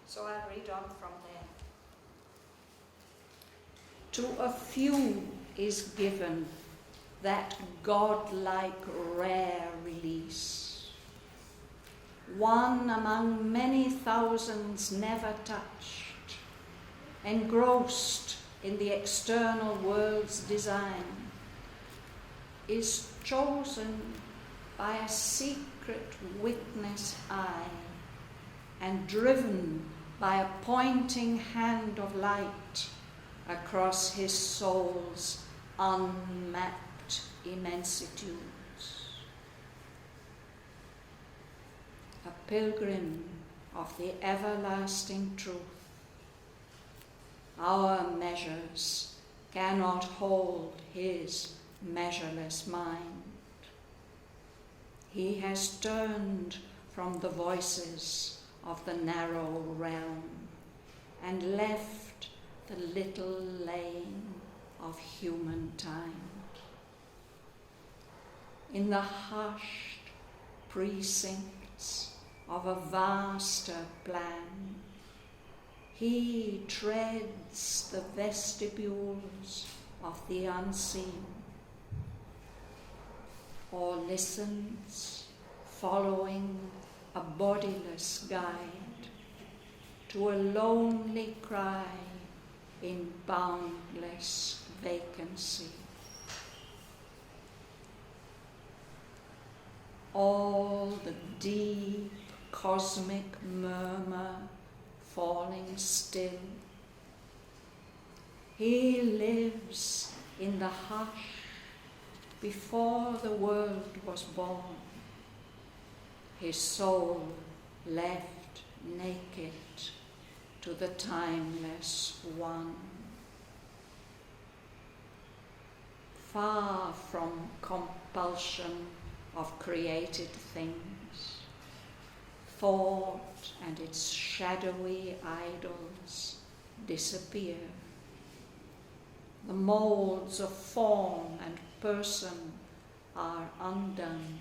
So I'll read on from there. To a few is given that godlike rare release, one among many thousands never touched, engrossed in the external world's design, is chosen by a secret witness eye and driven by a pointing hand of light across his soul's unmapped immensitudes. A pilgrim of the everlasting truth, our measures cannot hold his measureless mind. He has turned from the voices of the narrow realm and left the little lane of human time. In the hushed precincts of a vaster plan, he treads the vestibules of the unseen, or listens, following a bodiless guide, to a lonely cry in boundless vacancy. All the deep cosmic murmur falling still. He lives in the hush before the world was born. His soul left naked to the timeless one. Far from compulsion of created things, thought and its shadowy idols disappear. The molds of form and person are undone.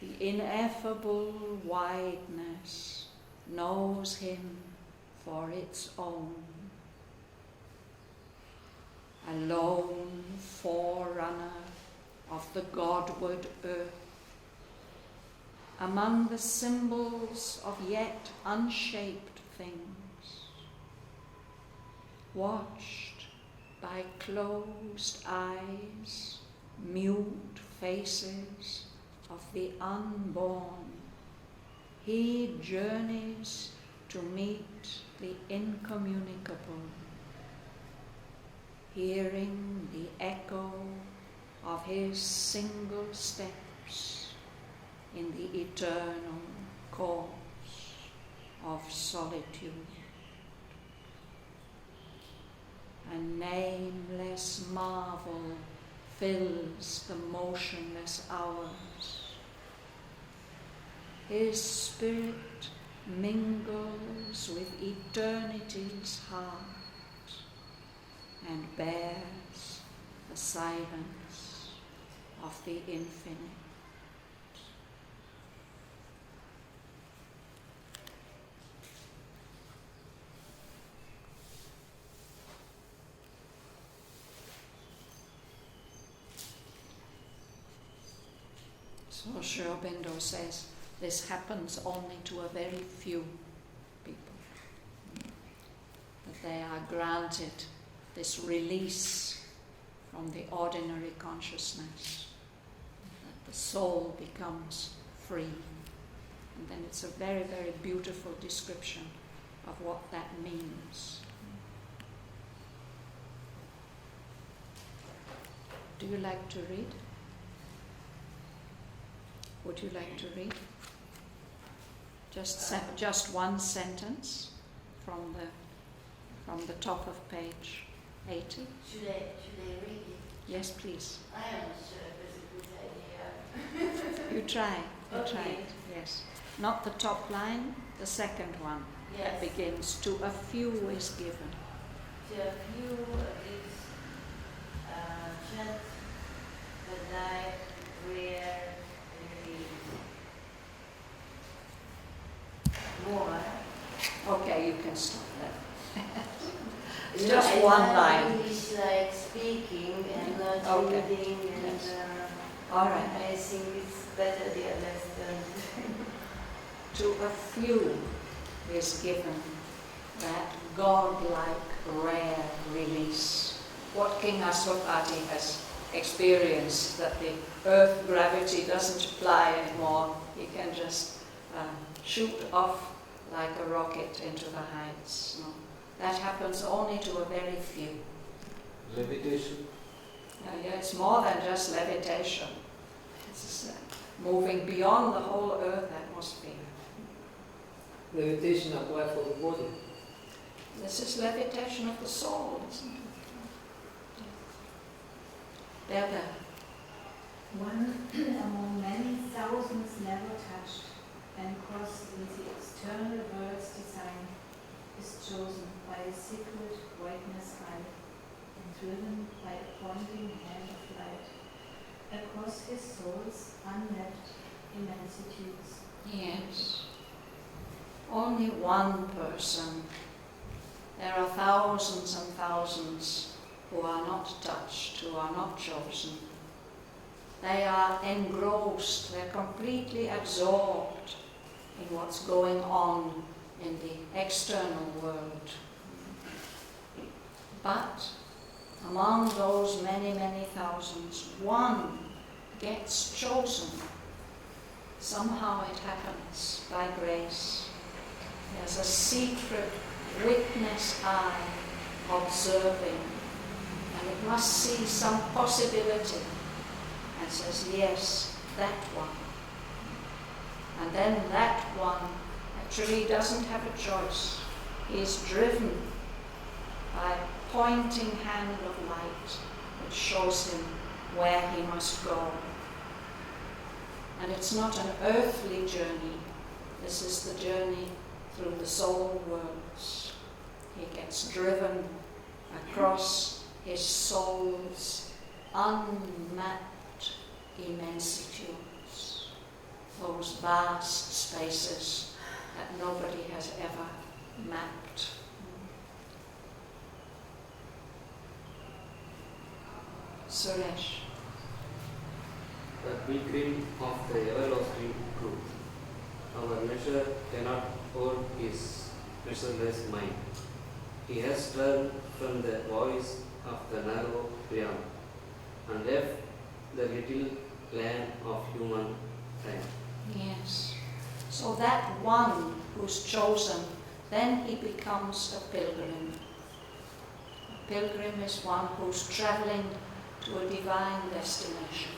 The ineffable wideness knows him for its own. A lone forerunner of the Godward earth, among the symbols of yet unshaped things, watched by closed eyes, mute faces of the unborn, he journeys to meet the incommunicable, hearing the echo of his single steps in the eternal course of solitude. A nameless marvel fills the motionless hours. His spirit mingles with eternity's heart and bears the silence of the infinite. So Aurobindo says this happens only to a very few people, that they are granted this release from the ordinary consciousness, that the soul becomes free. And then it's a very, very beautiful description of what that means. Do you like to read? Would you like to read? Just one sentence from the top of page 80. Should I read it? Yes, please. I am not sure if it's a good idea. You try. Okay. Try it. Yes. Not the top line, the second one. Yes. That begins, to a few is given. To a few is just the life rare release. more. Okay, you can stop that. It's No, just I one learned line. English like speaking and not Okay. reading, and Yes. All right. I think it's better the understand. To a few is given that godlike rare release. What King 𝐒𝐲𝐈𝐑𝐈 has experienced, that the earth gravity doesn't apply anymore. He can just shoot off like a rocket into the heights. No. That happens only to a very few. Levitation. Yeah, it's more than just levitation. It's moving beyond the whole earth atmosphere. Levitation applies for the body. This is levitation of the soul, isn't it? Bertha. One among many thousands never touched and crossed with the external world's design is chosen by a secret whiteness eye and driven by a pointing hand of light across his soul's unmapped immensitudes. Yes. Only one person. There are thousands and thousands who are not touched, who are not chosen. They are engrossed, they're completely absorbed in what's going on in the external world. But among those many, many thousands, one gets chosen. Somehow it happens by grace. There's a secret witness eye observing, and it must see some possibility and says, yes, that one. And then that one actually doesn't have a choice. He is driven by a pointing hand of light which shows him where he must go. And it's not an earthly journey. This is the journey through the soul worlds. He gets driven across his soul's unmapped immensitudes, those vast spaces that nobody has ever mapped. Suresh. The pilgrim of the everlasting truth. Our measure cannot hold his measureless mind. He has turned from the voice of the narrow realm and left the little land of human time. Yes. So that one who's chosen, then he becomes a pilgrim. A pilgrim is one who's traveling to a divine destination.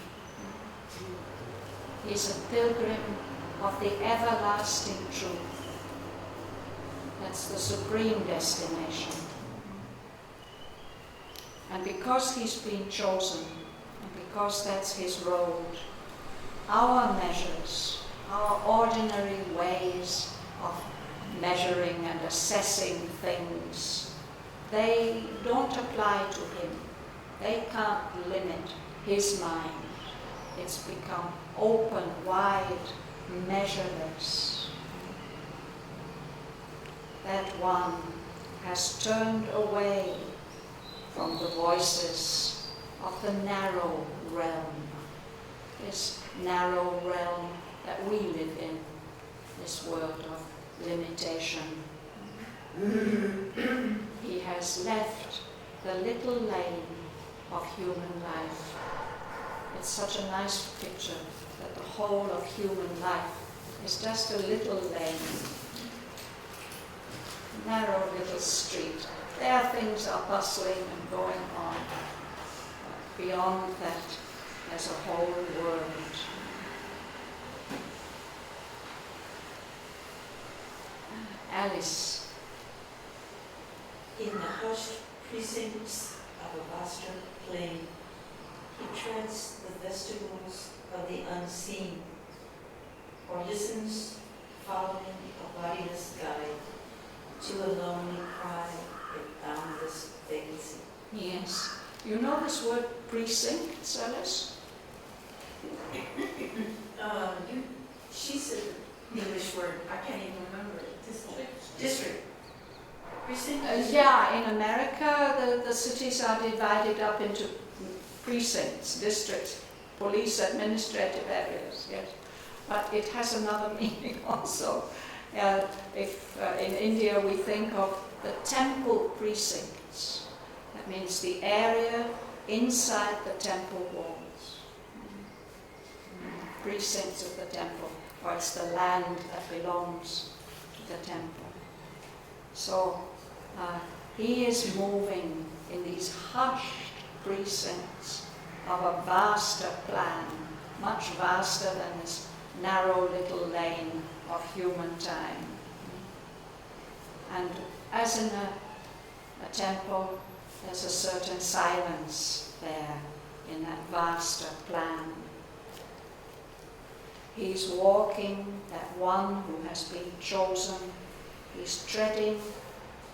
He's a pilgrim of the everlasting truth. That's the supreme destination. And because he's been chosen, and because that's his road, our measures, our ordinary ways of measuring and assessing things, they don't apply to him. They can't limit his mind. It's become open, wide, measureless. That one has turned away from the voices of the narrow realm, this narrow realm that we live in, this world of limitation. He has left the little lane of human life. It's such a nice picture that the whole of human life is just a little lane, narrow little street. There things are bustling and going on. But beyond that, there's a whole world. Alice. In the hushed precincts of a vaster plain, he treads the vestibules of the unseen, or listens, following a bodiless guide, to a lonely cry in boundless vacancy. Yes. You know this word precincts, Alice? She said English word. I can't even remember it. District. Precinct? Yeah, in America, the cities are divided up into precincts, districts, police administrative areas, yes. But it has another meaning also. If in India we think of the temple precincts, that means the area inside the temple walls. Precincts of the temple, or it's the land that belongs to the temple. So he is moving in these hushed precincts of a vaster plan, much vaster than this narrow little lane of human time. And as in a temple, there's a certain silence there in that vaster plan. He's walking, that one who has been chosen. He's treading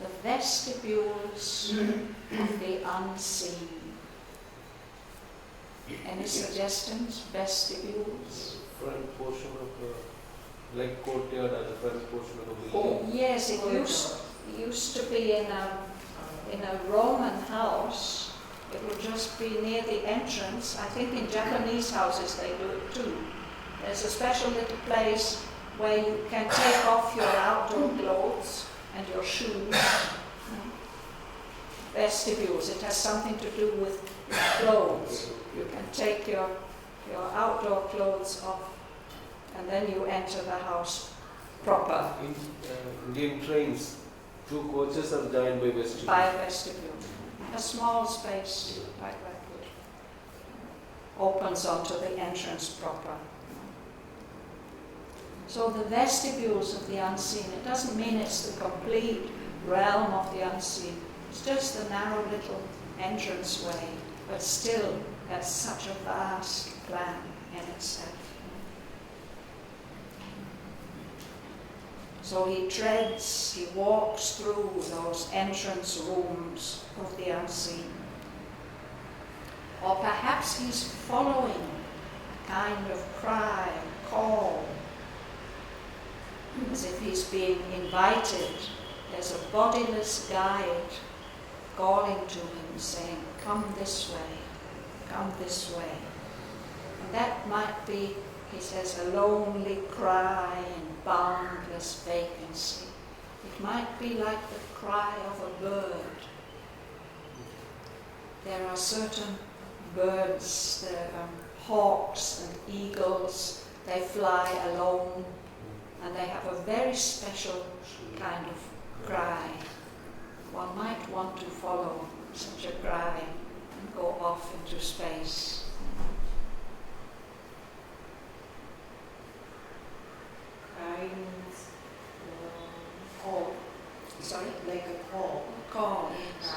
the vestibules of the unseen. Any suggestions? Vestibules? Front portion of the, like courtyard as a front portion of the building. Yes, it used to be in a Roman house. It would just be near the entrance. I think in Japanese houses they do it too. There's a special little place where you can take off your outdoor clothes and your shoes. Vestibules, it has something to do with clothes. You can take your outdoor clothes off and then you enter the house proper. In Indian trains, 2 coaches are joined by vestibule. By a vestibule. A small space like that opens onto the entrance proper. So the vestibules of the unseen, it doesn't mean it's the complete realm of the unseen. It's just the narrow little entranceway, but still that's such a vast plan in itself. So he treads, he walks through those entrance rooms of the unseen. Or perhaps he's following a kind of cry, call, as if he's being invited. There's a bodiless guide calling to him, saying, "Come this way, come this way." And that might be, he says, a lonely cry in boundless vacancy. It might be like the cry of a bird. There are certain birds, there are hawks and eagles, they fly alone, and they have a very special kind of cry. One might want to follow such a cry and go off into space. Call. Sorry? Like a call. Call, yes.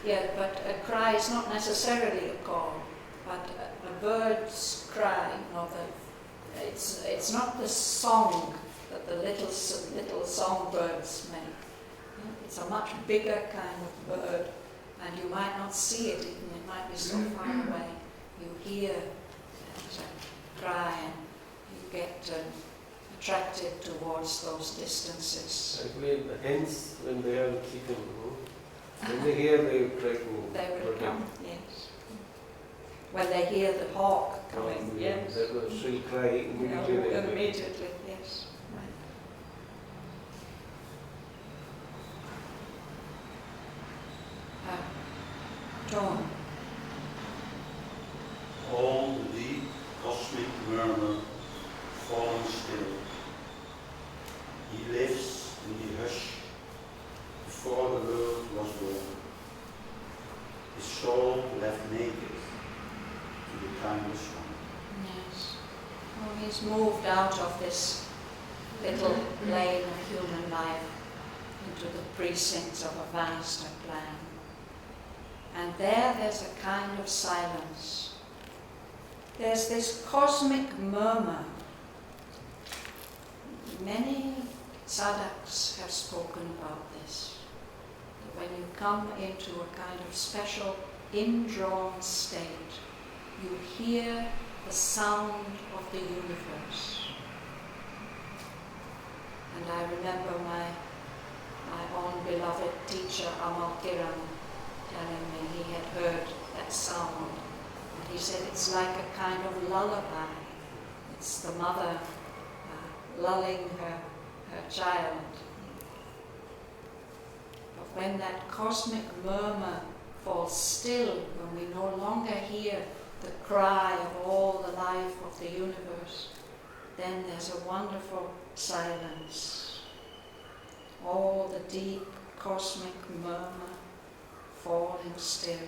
Yeah, but a cry is not necessarily a call, but a bird's cry, it's not the song that the little songbirds make. It's a much bigger kind of bird, and you might not see it even, it might be so far away. You hear that cry and you get attracted towards those distances. Actually, the hens, when they have chicken, when they hear, they try to They will protect. come, yes. When they hear the hawk coming, yes. That will shrill cry immediately. they will. Immediately, yes. Right. Tone. All the deep cosmic murmur fallen still. He lives in the hush before the world was born. His soul left naked to the timeless one. Yes. Well, he's moved out of this little lane of human life into the precincts of a vaster plan. And there's a kind of silence. There's this cosmic murmur. Many sadhaks have spoken about this. When you come into a kind of special indrawn state, you hear the sound of the universe. And I remember my own beloved teacher, Amalkiran, telling me he had heard that sound. And he said it's like a kind of lullaby. It's the mother lulling her child. But when that cosmic murmur falls still, when we no longer hear the cry of all the life of the universe, then there's a wonderful silence. All the deep cosmic murmur falling still.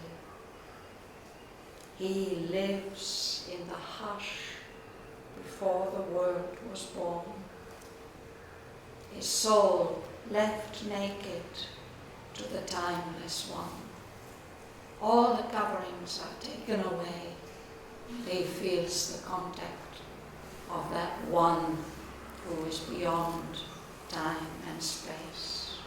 He lives in the hush before the world was born. His soul left naked to the timeless one. All the coverings are taken away. He feels the contact of that one who is beyond time and space.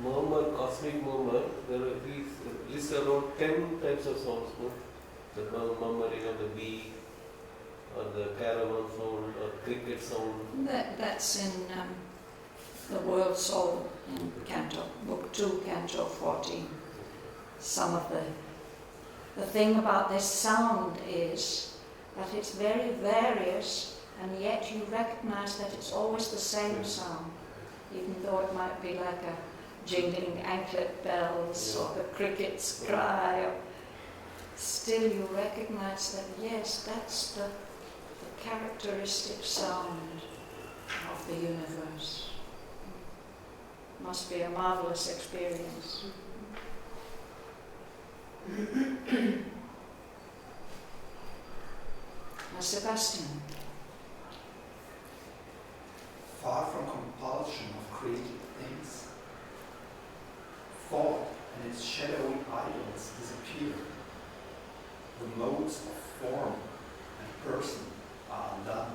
Murmur, cosmic murmur, there are these list around 10 types of sounds, no? The murmuring of the bee, or the caravan sound, or cricket sound. That's in the World Soul in Canto, Book 2, Canto 14. Some of the thing about this sound is that it's very various, and yet you recognize that it's always the same sound, even though it might be like a jingling anklet bells or the cricket's cry. Still you recognize that, yes, that's the characteristic sound of the universe. Must be a marvelous experience. Sebastian. Far from compulsion of created things, thought and its shadowy idols disappear. The modes of form and person are undone.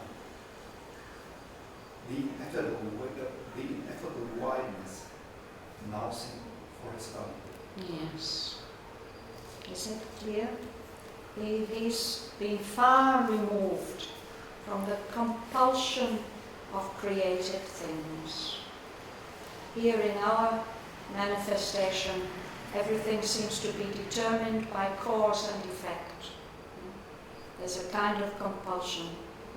The ineffable wideness mousing for its own. Yes. Is it clear? He's been far removed from the compulsion of created things. Here in our manifestation, everything seems to be determined by cause and effect. There's a kind of compulsion.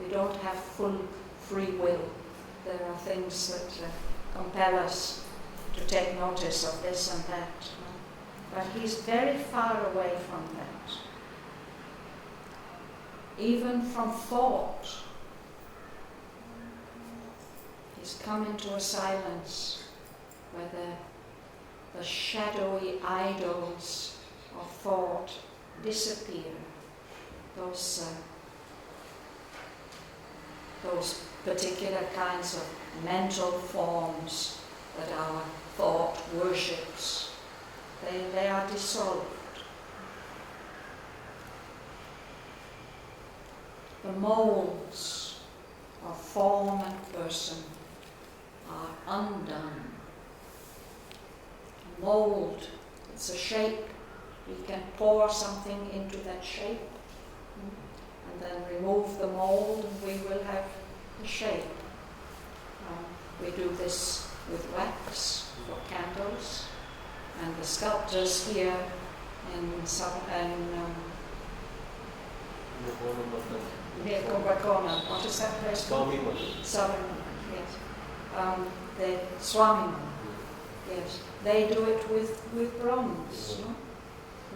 We don't have full free will. There are things that compel us to take notice of this and that. But he's very far away from that. Even from thought. He's come into a silence where the shadowy idols of thought disappear. Those particular kinds of mental forms that our thought worships, they are dissolved. The molds of form and person are undone. Mold, it's a shape. We can pour something into that shape and then remove the mold and we will have the shape. We do this with wax for candles, and the sculptors here in near Kumbhakonam, what is that place called? Savitri, yes. The Swami, yes. They do it with bronze, no?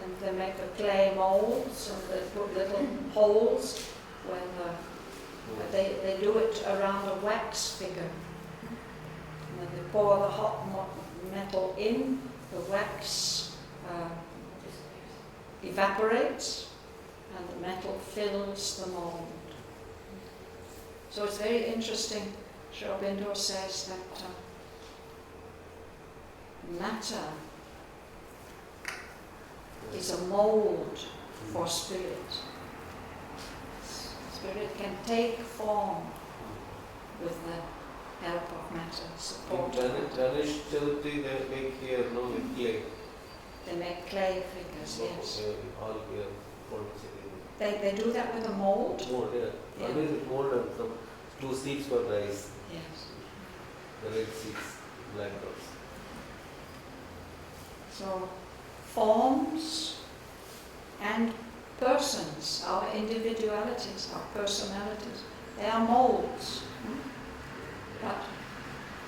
And they make the clay molds and they put little holes when they do it around a wax figure. And then they pour the hot metal in, the wax evaporates, and the metal fills the mold. So it's very interesting. Aurobindo says that matter is a mold for spirit. Spirit can take form with the help of matter, support. Ganesh Chaturthi they make here, no, with clay. They make clay figures, yes. All here, They do that with a mold? Mold, yeah. Yeah. Always with mold and some 2 seeds for rice. Yes. The red seeds, black dots. So, forms and persons, our individualities, our personalities, they are molds. But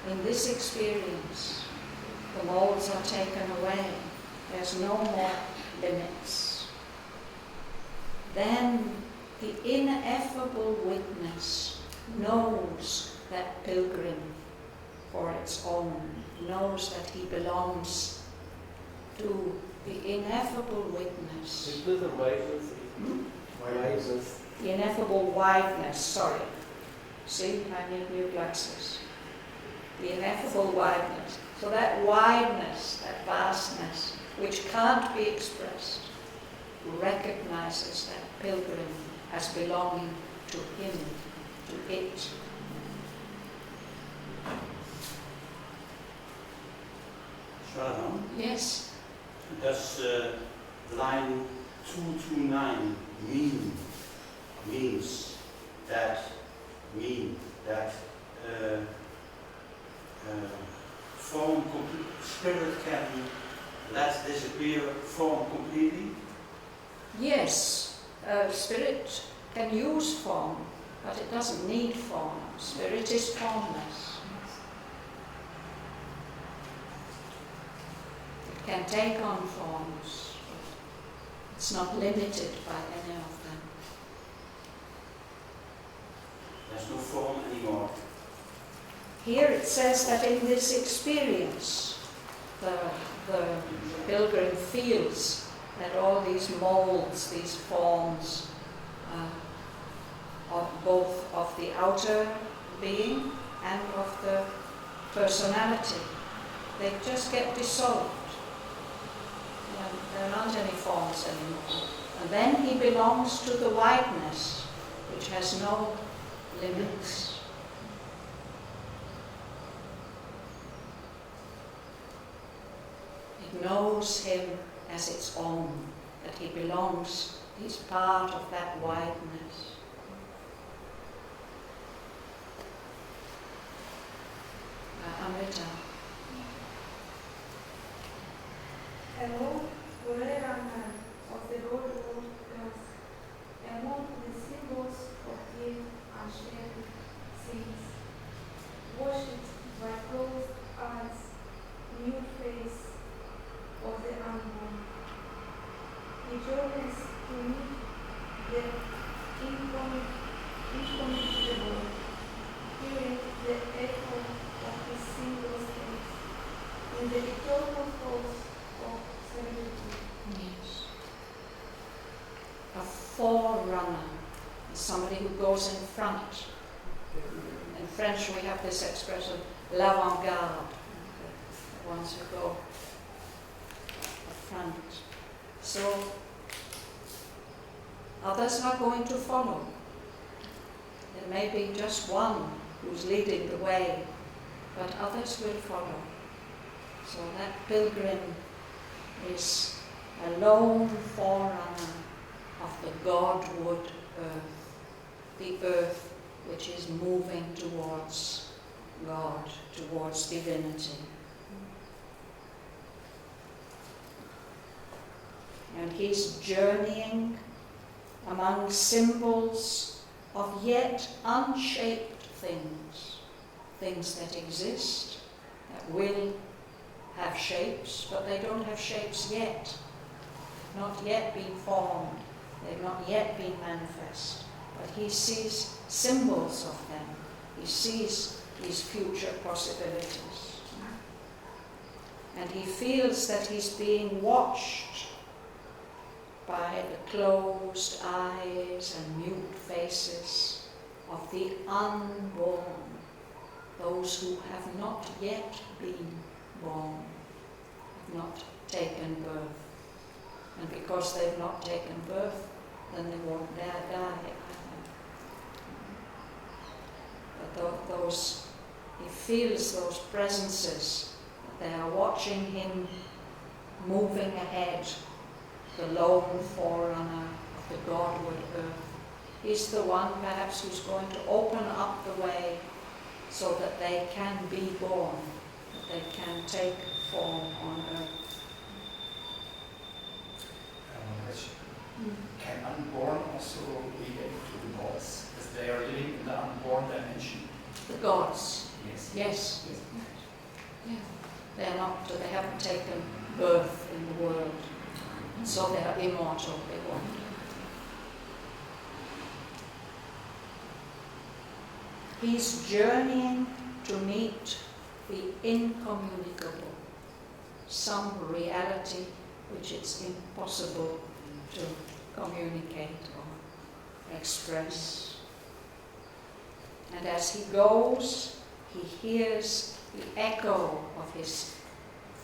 in this experience, the molds are taken away. There's no more limits. Then the ineffable witness knows that pilgrim for its own, knows that he belongs to the ineffable witness. Witness and wideness. Wideness. The ineffable wideness, sorry. See, I need new glasses. The ineffable wideness. So that wideness, that vastness, which can't be expressed, recognizes that pilgrim as belonging to him, to it. Shraddhavan, Yes? does line 229 means that form spirit can let disappear form completely? Yes, spirit can use form, but it doesn't need form. Spirit is formless. It can take on forms, but it's not limited by any of them. There's no form anymore. Here it says that in this experience, the pilgrim feels that all these molds, these forms, of both of the outer being and of the personality, they just get dissolved. There aren't any forms anymore. And then he belongs to the wideness, which has no limits. It knows him as its own, that he belongs, he's part of that wideness. Amrita. Among the Vedanta of the whole world earth, among the symbols of gift and shared things, worshipped by closed eyes, new face of the unborn. He journeys to meet the incommunicable, hearing the echo of his single space in the eternal force of Savitri. Yes. A forerunner is somebody who goes in front. In French we have this expression, l'avant-garde, the ones who go up front. So others are going to follow. There may be just one who's leading the way, but others will follow. So that pilgrim is a lone forerunner of the Godwood earth, the earth which is moving towards God, towards divinity. And he's journeying among symbols of yet unshaped things, things that exist, that will have shapes, but they don't have shapes yet, not yet been formed, they've not yet been manifest. But he sees symbols of them, he sees these future possibilities. And he feels that he's being watched by the closed eyes and mute faces of the unborn, those who have not yet been born, have not taken birth. And because they've not taken birth, then they won't die either. But those, he feels those presences, that they are watching him moving ahead, the lone forerunner of the Godward earth. He's the one perhaps who's going to open up the way so that they can be born, that they can take form on earth. Can unborn also be able to be gods, as they are living in the unborn dimension? The gods, Yes. yes. Yeah. They haven't taken birth in the world, and so they are immortal, they won't. He's journeying to meet the incommunicable, some reality which it's impossible to communicate or express. And as he goes, he hears the echo of his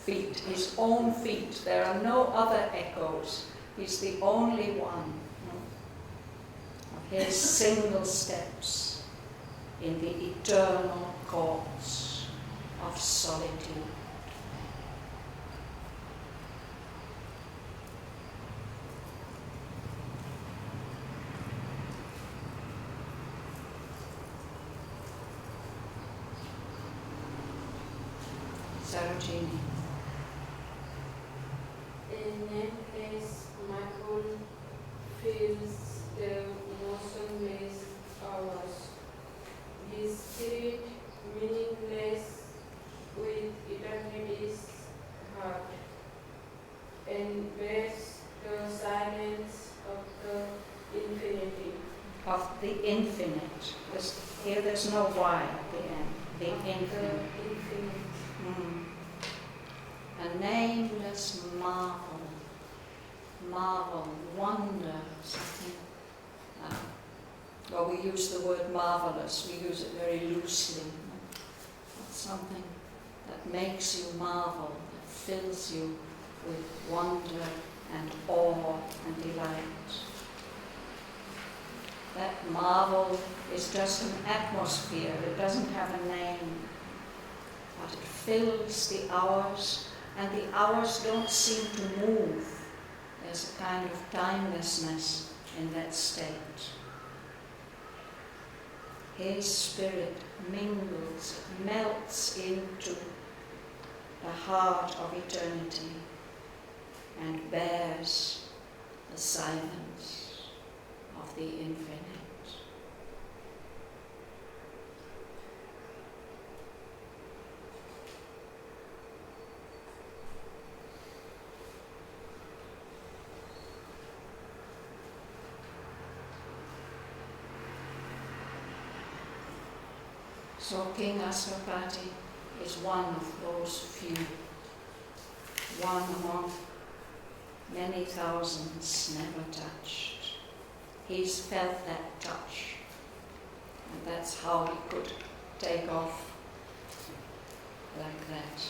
feet, his own feet. There are no other echoes. He's the only one of his single steps in the eternal courts of solitude. Sarojini. In that place, my whole feels the motionless hours. His spirit meaningless with eternity's heart, and bears the silence of the infinity. Of the infinite. Here there's no Y at the end. The Of infinite. The infinite. A nameless marvel, wonder, something. Well, we use the word marvelous, we use it very loosely. It's something that makes you marvel, that fills you with wonder and awe and delight. That marvel is just an atmosphere, it doesn't have a name, but it fills the hours, and the hours don't seem to move. There's a kind of timelessness in that state. His spirit mingles, melts into the heart of eternity and bears the silence of the infinite. So King Aswapati is one of those few, one among many thousands never touched. He's felt that touch, and that's how he could take off like that,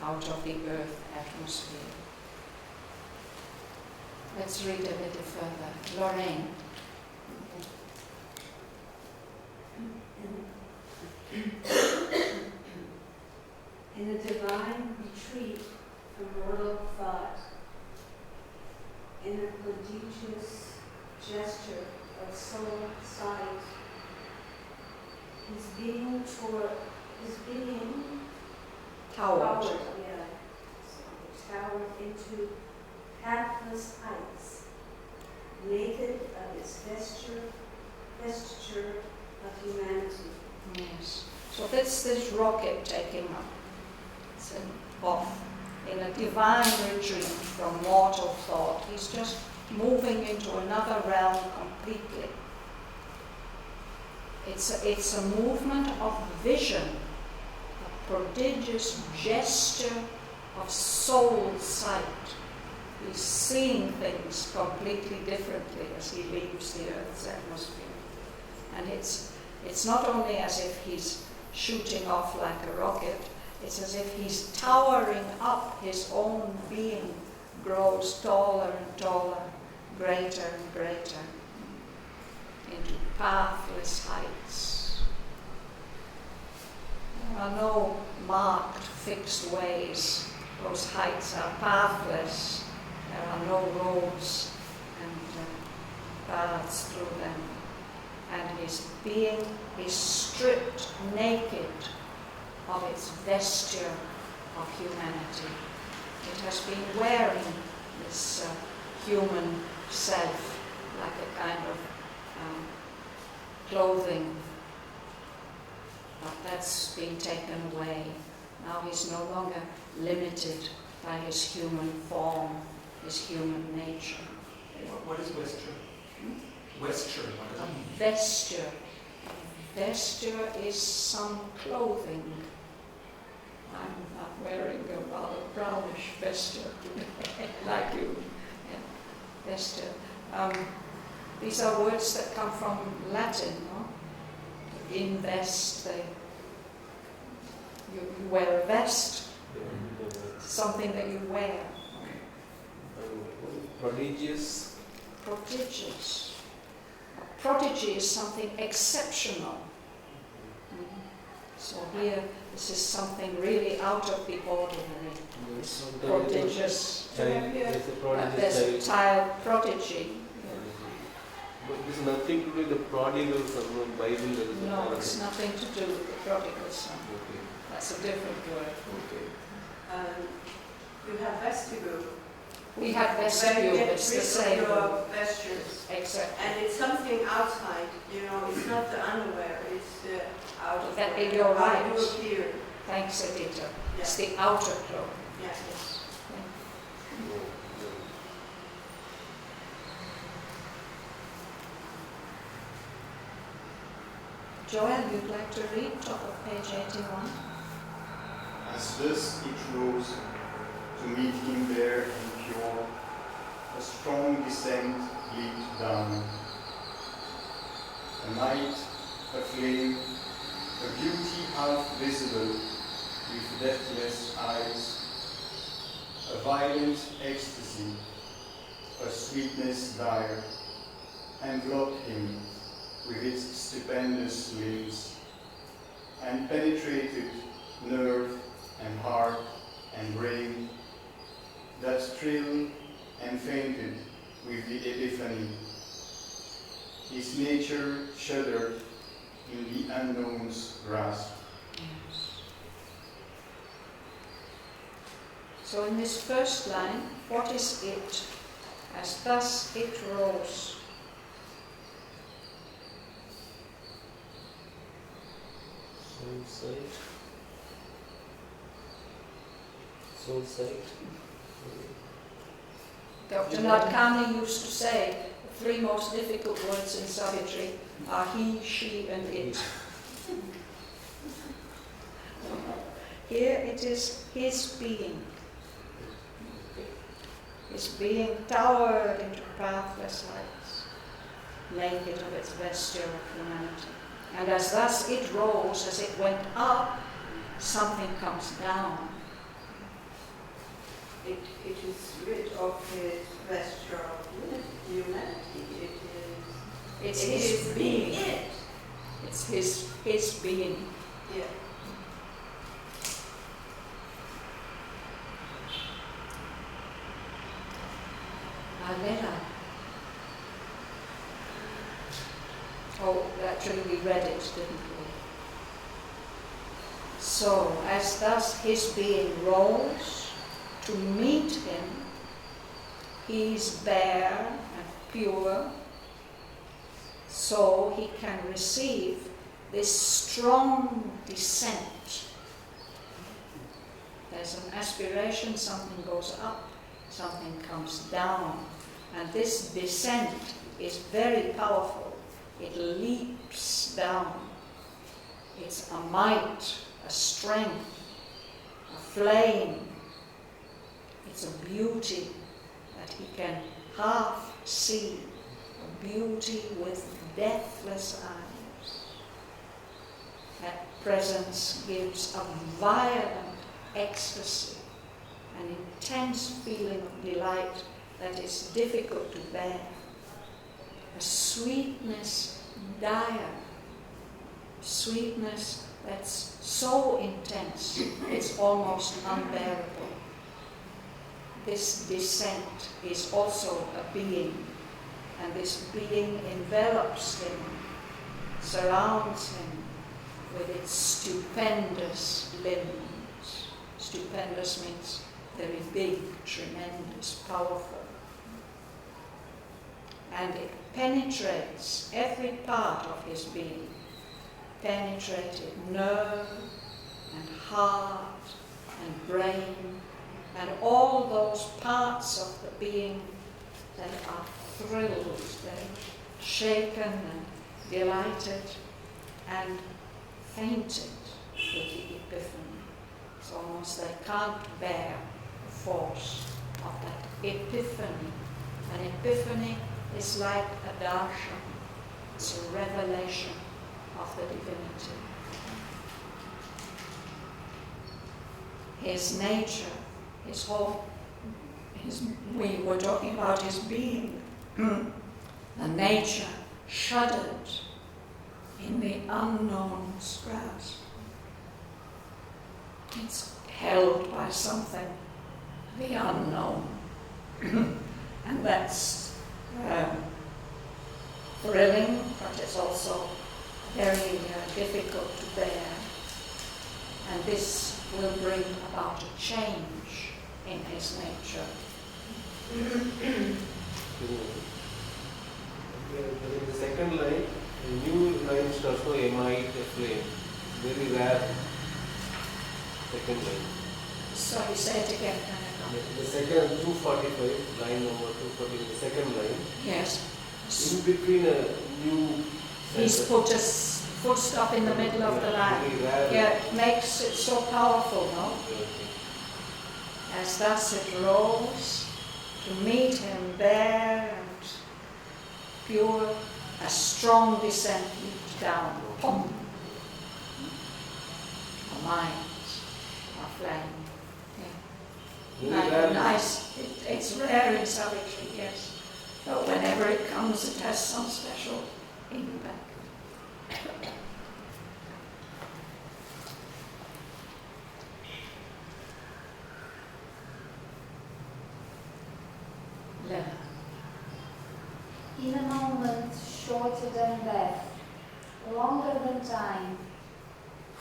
out of the earth atmosphere. Let's read a little further. Lorraine. In a divine retreat from mortal thought, in a prodigious gesture of soul sight, his being towered into pathless heights, naked of its vesture of humanity. Yes. So that's this rocket taking off in a divine retreat from mortal thought. He's just moving into another realm completely. It's a movement of vision, a prodigious gesture of soul sight. He's seeing things completely differently as he leaves the Earth's atmosphere. And it's not only as if he's shooting off like a rocket, it's as if he's towering up. His own being grows taller and taller, greater and greater, into pathless heights. There are no marked, fixed ways. Those heights are pathless. There are no roads, and paths through them, and his being is stripped naked of its vesture of humanity. It has been wearing this human self like a kind of clothing, but that's been taken away. Now he's no longer limited by his human form, his human nature. What is vesture? Vesture, what does that mean? Vesture. Vesture is some clothing. I'm wearing a rather brownish vesture, like you. Yeah. Vesture. These are words that come from Latin, no? Invest. You wear a vest, something that you wear. Prodigious. Prodigious. A prodigy is something exceptional. So here, this is something really out of the ordinary. It's prodigious. There's a child prodigy. But this is nothing to do with the prodigal son, no Bible. No, it's nothing to do with the prodigal son. Okay. That's a different word. Okay. You have vestibule. We have vestibule, it's the same. Your vestures. Exactly. And it's something outside, it's not the underwear, it's the outer. That in your How right. you appear. Thanks, Edita. Yeah. It's the outer cloak. Yes. Joel, you'd like to read top of page 81? As thus it rose to meet him bare and pure, a strong descent leaped down. A night, a flame, a beauty half visible with deathless eyes, a violent ecstasy, a sweetness dire, enveloped him with its stupendous limbs, and penetrated nerve and heart and brain, that thrilled and fainted with the epiphany. His nature shuddered in the unknown's grasp. Yes. So in this first line, what is it? As thus it rose. Soul sight. Dr. Nadkarni used to say the three most difficult words in Savitri are he, she, and it. Here it is his being. His being towered into pathless heights, naked of its vesture of humanity. And as thus it rose, as it went up, something comes down. It is rid of his vesture of humanity. It's It his is being. it. It's his being. Yeah. Alera. Oh, actually we read it, didn't we? So, as thus his being rose to meet him, he's bare and pure, so he can receive this strong descent. There's an aspiration, something goes up, something comes down, and this descent is very powerful. It leaps down. It's a might, a strength, a flame. It's a beauty that he can half see, a beauty with deathless eyes. That presence gives a violent ecstasy, an intense feeling of delight that is difficult to bear. A sweetness dire, sweetness that's so intense it's almost unbearable. This descent is also a being. and this being envelops him, surrounds him with its stupendous limbs. Stupendous means very big, tremendous, powerful. And it penetrates every part of his being, penetrated nerve and heart and brain and all those parts of the being that are thrilled, they're shaken and delighted and fainted with the epiphany. It's almost they can't bear the force of that epiphany. An epiphany is like a darshan, it's a revelation of the divinity. His nature, we were talking about his being. The nature shuddered in the unknown's grasp. It's held by something, the unknown. And that's thrilling, but it's also very difficult to bear. And this will bring about a change in his nature. The second line, a new line starts for 𝐒𝐈 flame. Very rare second line. Sorry, say it again. The second 245, line number 245, the second line. Yes. In between a new He's sentence. put a full stop in the middle of the line. Very rare. Yeah, it makes it so powerful, no? Okay. As thus it rolls, to meet him bare and pure, a strong descent leaps down. Pum. Our minds are flame. Very rare. Nice. It's rare in Savitri, yes. But whenever it comes, it has some special impact. In a moment shorter than death, longer than time,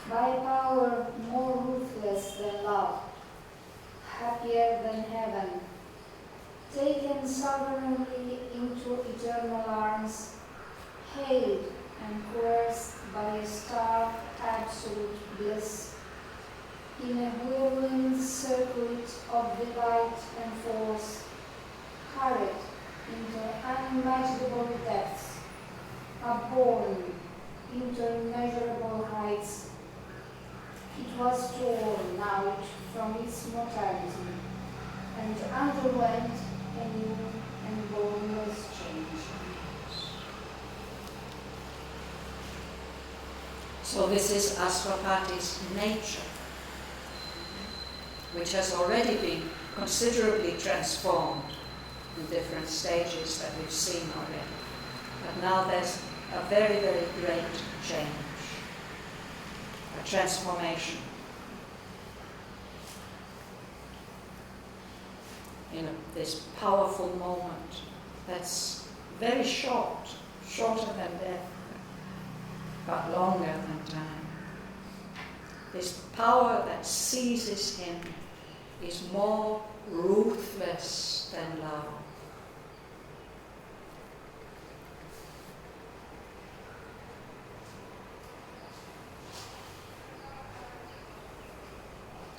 by a power more ruthless than love, happier than heaven, taken sovereignly into eternal arms, hailed and coerced by a stark absolute bliss, in a whirling circuit of delight and force, carried into unimaginable depths, upborne into immeasurable heights, it was torn out from its mortality and underwent a new and boundless change. So this is Aswapati's nature, which has already been considerably transformed in different stages that we've seen already. But now there's a very, very great change, a transformation. In this powerful moment that's very short, shorter than death, but longer than time. This power that seizes him is more ruthless than love.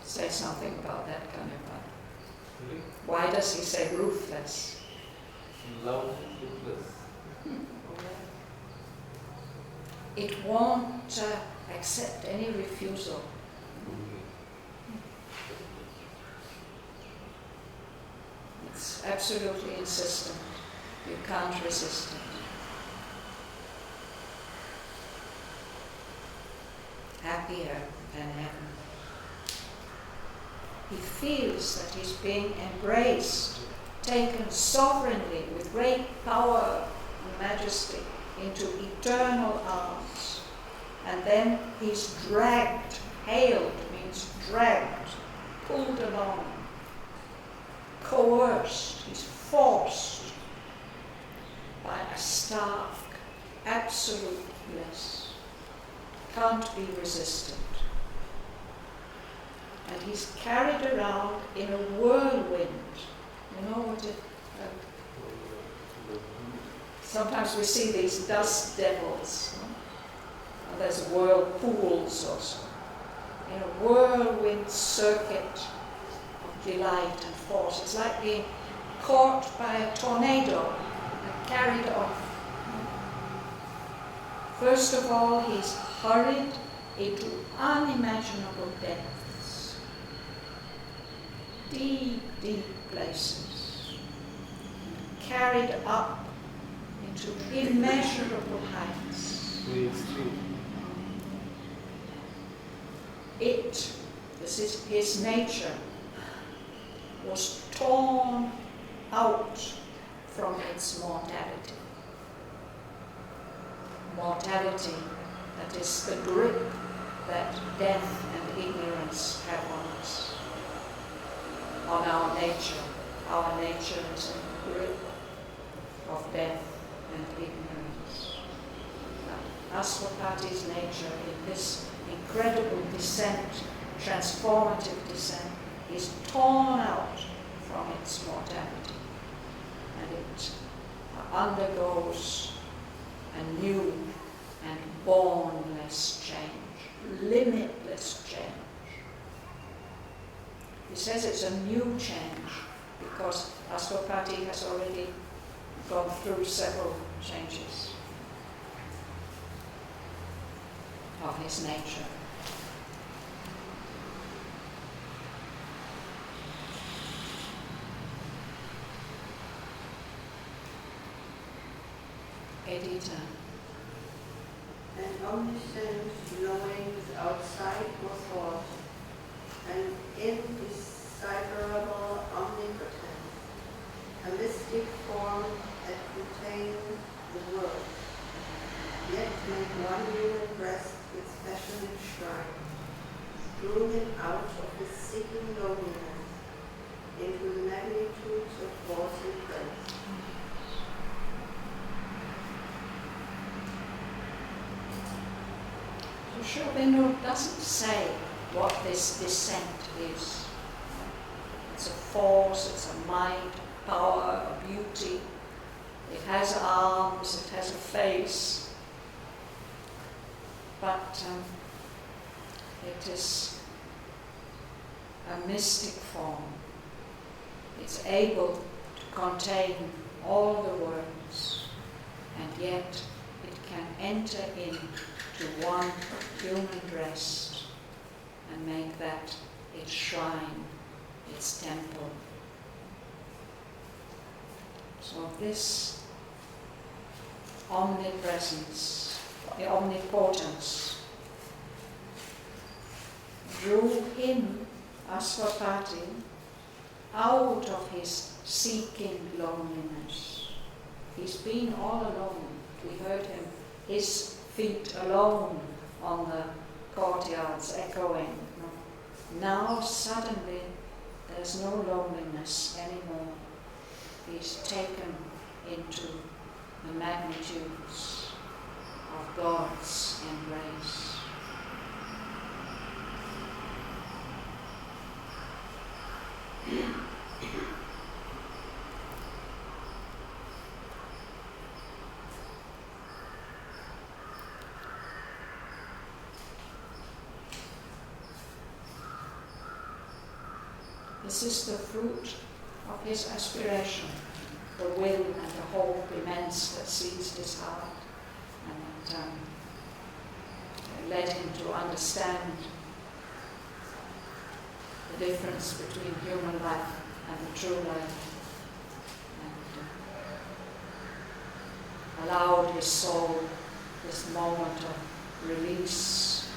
Say something about that, Kaneva. Really? Why does he say ruthless? Love ruthless. It won't accept any refusal. It's absolutely insistent. You can't resist it. Happier than heaven. He feels that he's being embraced, taken sovereignly with great power and majesty into eternal arms. And then he's dragged, hailed means dragged, pulled along, coerced, he's forced by stark, absolute bliss, can't be resisted. And he's carried around in a whirlwind. You know what it... sometimes we see these dust devils. No? There's whirlpools also. In a whirlwind circuit of delight and force. It's like being caught by a tornado and carried off. First of all, he's hurried into unimaginable depths, deep, deep places, carried up into immeasurable heights. This is his nature, was torn out from its mortality. Mortality, that is the grip that death and ignorance have on us, on our nature. Our nature is in the grip of death and ignorance. Āsvapati's nature in this incredible descent, transformative descent, is torn out from its mortality, and it undergoes a new and bournless change, limitless change. He says it's a new change because Āsvapati has already gone through several changes of his nature. Edita. An omniscient knowing without sight or thought, an indecipherable omnipotence, a mystic form that contains the world, yet make one human breast its passionate shrine, drew him out of his seeking loneliness into the magnitudes of force and grace. Aurobindo doesn't say what this descent is. It's a force, it's a might, power, a beauty. It has arms, it has a face. But it is a mystic form. It's able to contain all the worlds, and yet it can enter into one human breast and make that its shrine, its temple. So this omnipresence, the omnipotence, drew him, Āsvapati, out of his seeking loneliness. He's been all alone. We heard him, his feet alone on the courtyards echoing. Now suddenly there's no loneliness anymore. He's taken into the magnitudes of God's embrace. This is the fruit of his aspiration, the will and the hope immense that seized his heart and that led him to understand the difference between human life and the true life, and allowed his soul this moment of release,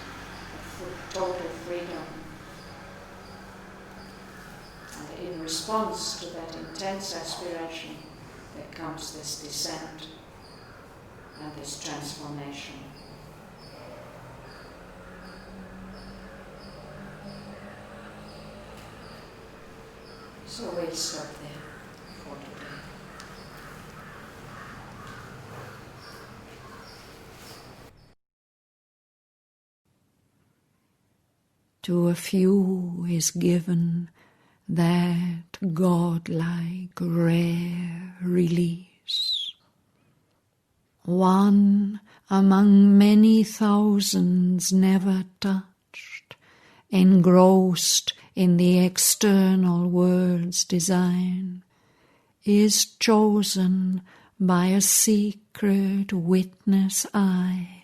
of total freedom. And in response to that intense aspiration, there comes this descent and this transformation. So we'll stop there for today. To a few is given that godlike rare release. One among many thousands never touched, engrossed in the external world's design, is chosen by a secret witness eye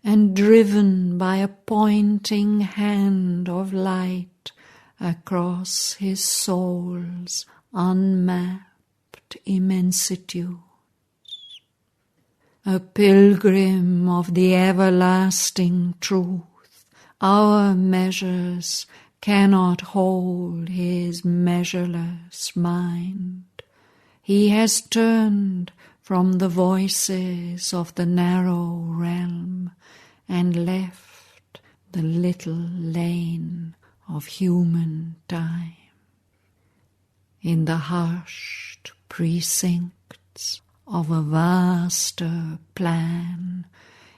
and driven by a pointing hand of light across his soul's unmapped immensitudes. A pilgrim of the everlasting truth, our measures cannot hold his measureless mind. He has turned from the voices of the narrow realm and left the little lane of human time. In the hushed precincts of a vaster plan,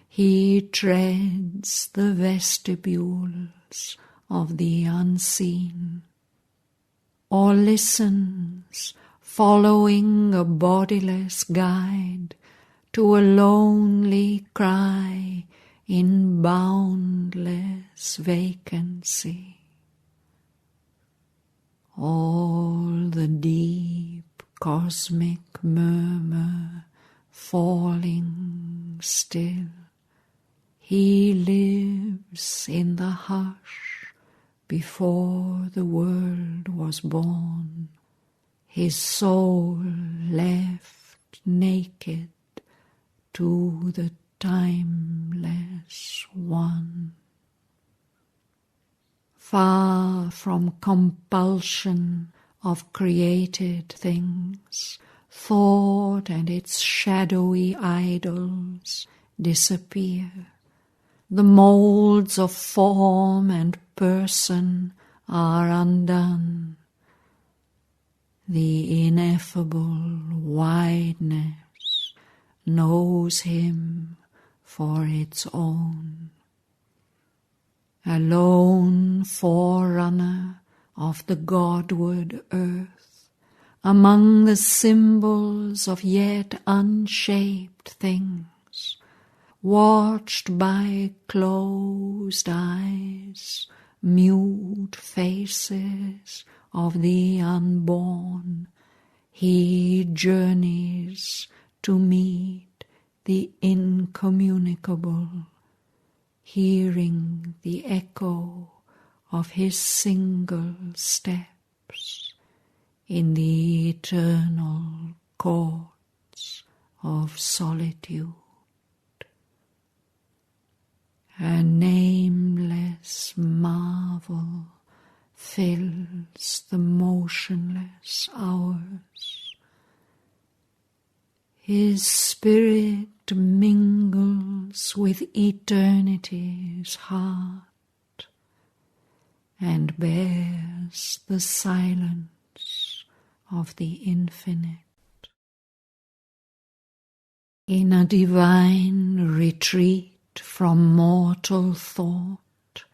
he treads the vestibules of the unseen, or listens, following a bodiless guide to a lonely cry in boundless vacancy. All the deep cosmic murmur falling still, he lives in the hush before the world was born, his soul left naked to the timeless one. Far from compulsion of created things, thought and its shadowy idols disappear. The molds of form and person are undone. The ineffable wideness knows him for its own. A lone forerunner of the Godward earth, among the symbols of yet unshaped things, watched by closed eyes, mute faces of the unborn, he journeys to meet the incommunicable, hearing the echo of his single steps in the eternal courts of solitude. A nameless marvel fills the motionless hours. His spirit mingles with eternity's heart and bears the silence of the infinite. In a divine retreat from mortal thought,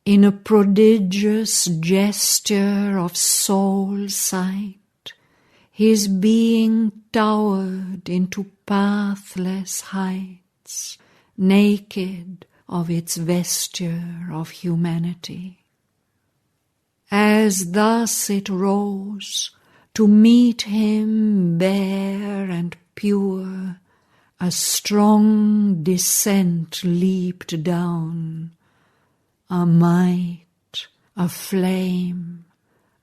in a prodigious gesture of soul sight, his being towered into pathless heights, naked of its vesture of humanity. As thus it rose, to meet him bare and pure, a strong descent leaped down, a might, a flame,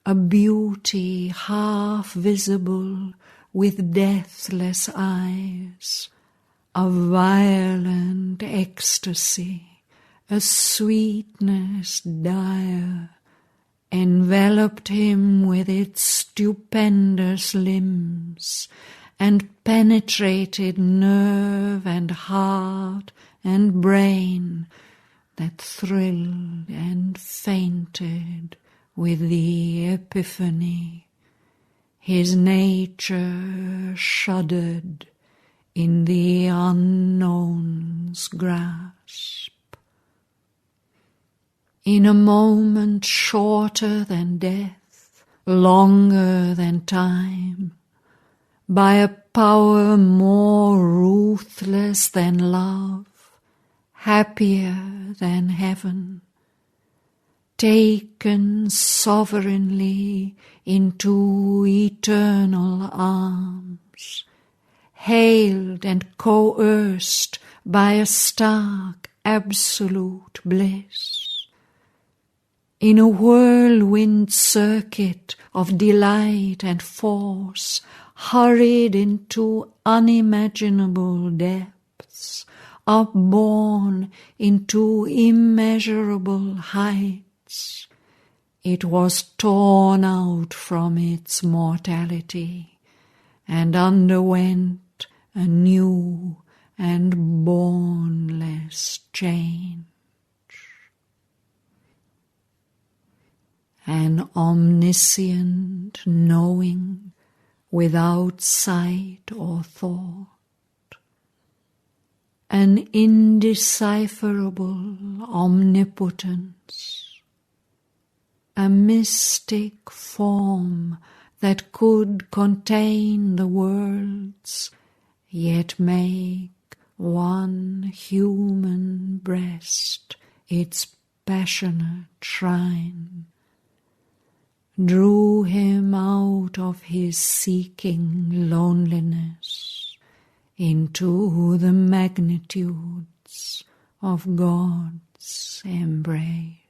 a beauty half visible with deathless eyes, a violent ecstasy, a sweetness dire, enveloped him with its stupendous limbs, and penetrated nerve and heart and brain, that thrilled and fainted with the epiphany. His nature shuddered in the unknown's grasp. in a moment shorter than death, longer than time, by a power more ruthless than love, happier than heaven, taken sovereignly into eternal arms, hailed and coerced by a stark absolute bliss, in a whirlwind circuit of delight and force, hurried into unimaginable depths, upborne into immeasurable heights, it was torn out from its mortality and underwent a new and bournless change. An omniscient knowing without sight or thought, an indecipherable omnipotence, a mystic form that could contain the worlds, yet make one human breast its passionate shrine, drew him out of his seeking loneliness into the magnitudes of God's embrace.